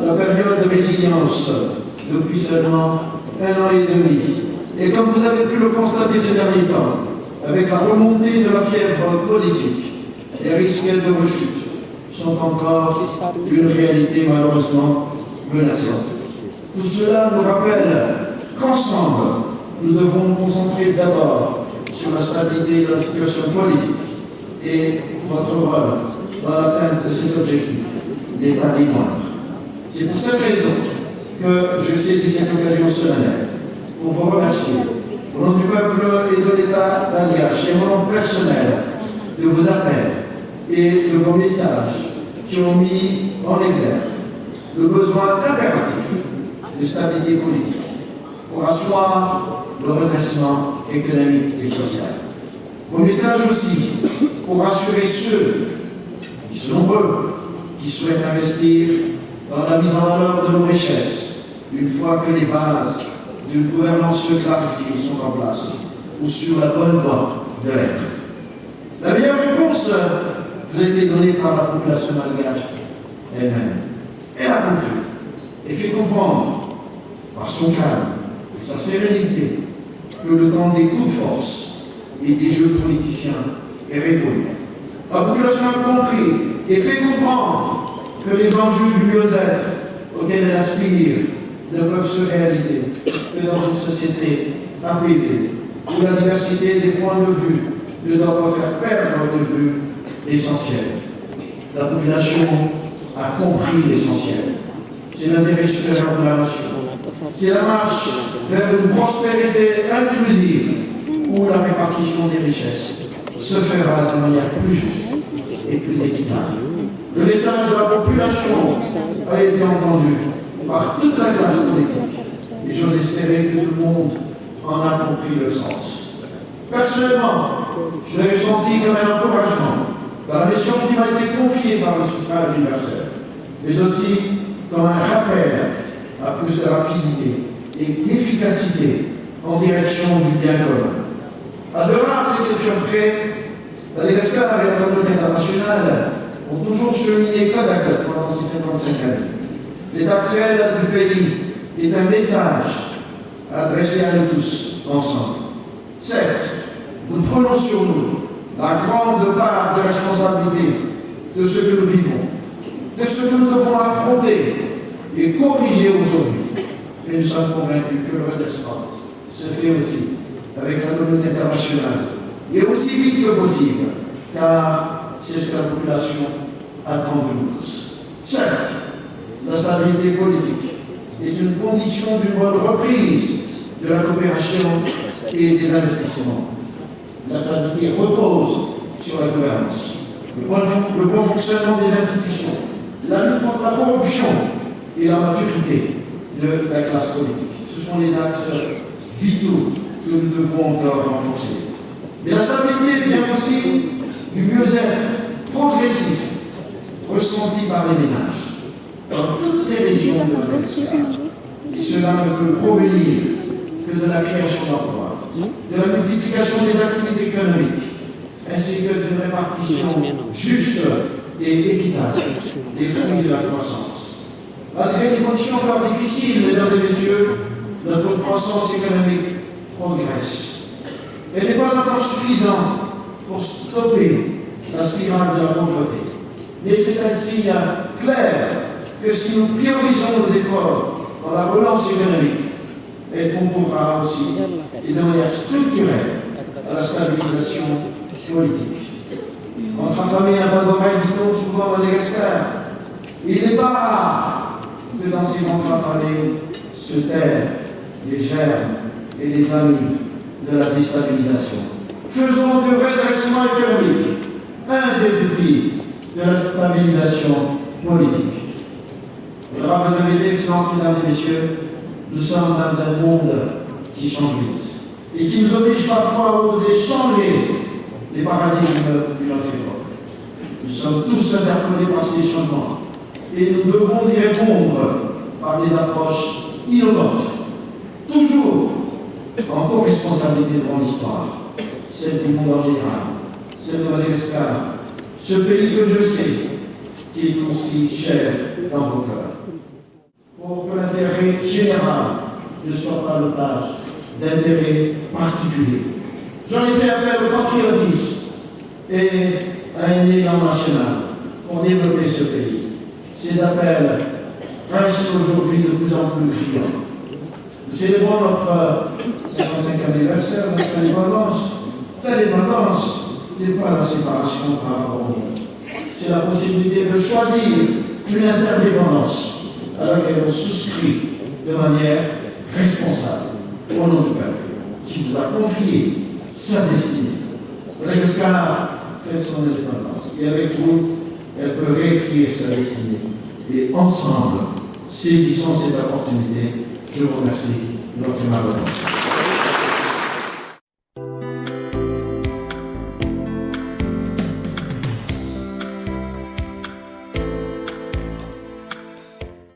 la période de résilience depuis seulement 1 an et demi. Et comme vous avez pu le constater ces derniers temps, avec la remontée de la fièvre politique, les risques de rechute sont encore une réalité malheureusement menaçante. Tout cela nous rappelle qu'ensemble, nous devons nous concentrer d'abord sur la stabilité de la situation politique et votre rôle dans l'atteinte de cet objectif n'est pas des moindres. C'est pour cette raison que je saisis cette occasion solennelle pour vous remercier, au nom du peuple et de l'État d'Alliage, et au nom personnel de vos appels et de vos messages qui ont mis en exergue le besoin impératif de stabilité politique pour asseoir le redressement économique et social. Vos messages aussi pour rassurer ceux qui sont nombreux, qui souhaitent investir dans la mise en valeur de nos richesses, une fois que les bases d'une gouvernance clarifiée sont en place ou sur la bonne voie de l'être. La meilleure réponse vous a été donnée par la population malgache elle-même. Elle a compris et fait comprendre par son calme et sa sérénité que le temps des coups de force et des jeux politiciens est révolu. La population a compris et fait comprendre que les enjeux du mieux-être auxquels elle aspire ne peuvent se réaliser que dans une société apaisée, où la diversité des points de vue ne doit pas faire perdre de vue l'essentiel. La population a compris l'essentiel. C'est l'intérêt supérieur de la nation. C'est la marche vers une prospérité inclusive où la répartition des richesses se fera de manière plus juste et plus équitable. Le message de la population a été entendu par toute la classe politique et j'ose espérer que tout le monde en a compris le sens. Personnellement, je l'ai ressenti comme un encouragement dans la mission qui m'a été confiée par le suffrage universel, mais aussi comme un rappel à plus de rapidité et d'efficacité en direction du bien commun. À de rares exceptions près, Madagascar et la communauté internationale ont toujours cheminé côte à côte pendant ces 55 années. L'état actuel du pays est un message adressé à nous tous ensemble. Certes, nous prenons sur nous la grande part de responsabilité de ce que nous vivons, de ce que nous devons affronter et corriger aujourd'hui. Mais nous sommes convaincus que le redressement se fait aussi avec la communauté internationale et aussi vite que possible, car c'est ce que la population attend de nous tous. Certes, la stabilité politique est une condition d'une bonne reprise de la coopération et des investissements. La stabilité repose sur la gouvernance, le bon fonctionnement des institutions, la lutte contre la corruption et la maturité de la classe politique. Ce sont les axes vitaux que nous devons encore renforcer. Mais la stabilité vient aussi du mieux-être progressif ressenti par les ménages dans toutes les régions de Madagascar. Et cela ne peut provenir que de la création d'emplois, de la multiplication des activités économiques, ainsi que d'une répartition juste et équitable des fruits de la croissance. Malgré les conditions encore difficiles, mesdames et messieurs, notre croissance économique progresse. Elle n'est pas encore suffisante pour stopper la spirale de la pauvreté. Mais c'est un signe clair que si nous priorisons nos efforts dans la relance économique, elle concourra aussi, et de manière structurelle, à la stabilisation politique. Entre affamés n'a pas d'oreille, dit-on souvent à Madagascar. Il n'est pas rare que dans ces ventres affamés se terrent les germes et les amis de la déstabilisation. Faisons du redressement économique un des outils de la stabilisation politique. Honorables invités, excellences, mesdames et messieurs, nous sommes dans un monde qui change vite et qui nous oblige parfois à oser changer les paradigmes de notre époque. Nous sommes tous interpellés par ces changements et nous devons y répondre par des approches innovantes, toujours en co-responsabilité devant l'histoire, celle du monde en général, celle de Madagascar, ce pays que je sais, qui est aussi cher dans vos cœurs. l'intérêt général, ne soit pas l'otage d'intérêts particuliers. J'en ai fait appel au patriotisme et à un élan national pour développer ce pays. Ces appels restent aujourd'hui de plus en plus criants. Nous célébrons notre 55e anniversaire, notre indépendance. L'indépendance n'est pas la séparation par rapport au monde. C'est la possibilité de choisir une interdépendance à laquelle on souscrit de manière responsable au nom du peuple qui vous a confié sa destinée. Madagascar fait son indépendance et avec vous, elle peut réécrire sa destinée. Et ensemble, saisissons cette opportunité. Je vous remercie de votre aimable attention.